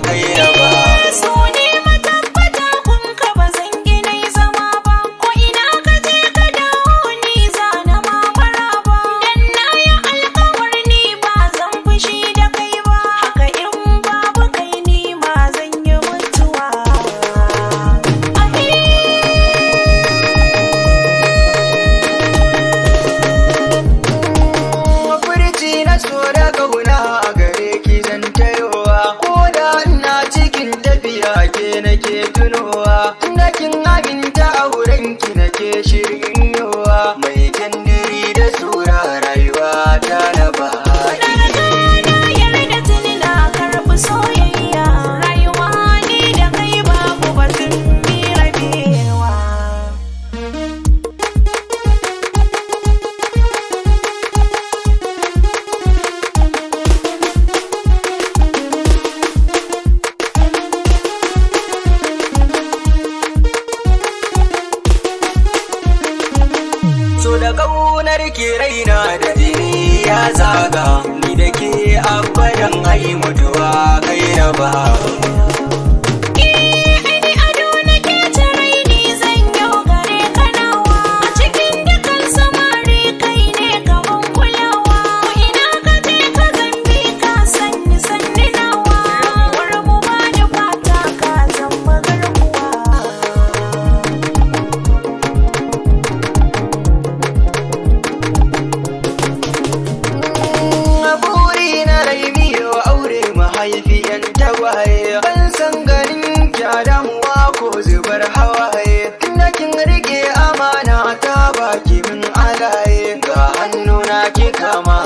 kai na ba. So ne matabbata kun ka ba zan gina zama ba, ko ina ka je ka dawo ni za na ma maraba. Dan na yi alkawar ni ba zan fushi da kai ba, haka in babu kai ni ma zan yi mutuwa. Furci na so da kauna a gare ki zan tayowa, ko da ina cikin tafiya ke nake tunowa. Tunda kin aminta a wurin ki nake shirin yowa, mai kyandiri da sura rayuwa ta na ba. Na yarda tuni na karɓi soyayya, rayuwa ni da kai babu batun ni rabewa. So da ƙaunar ke raina da jini ya zaga, ni da ke abadan ai mutuwa kai na ba. Ni ado nake ta raini zan yau gare ka nawa, a cikin dukan samari kai ne gaban kulawa. Ko ina ka je ka zambi ka sanni sanni nawa, rabuwar mu ba da fata ka zama garkuwa. Buri na rai biyo aure mahaifiyan tagwaye, ban san ganin kya damuwa ko zubar hawaye. Tunda kin rike amana ta baki min alaye, ga hannuna ki kama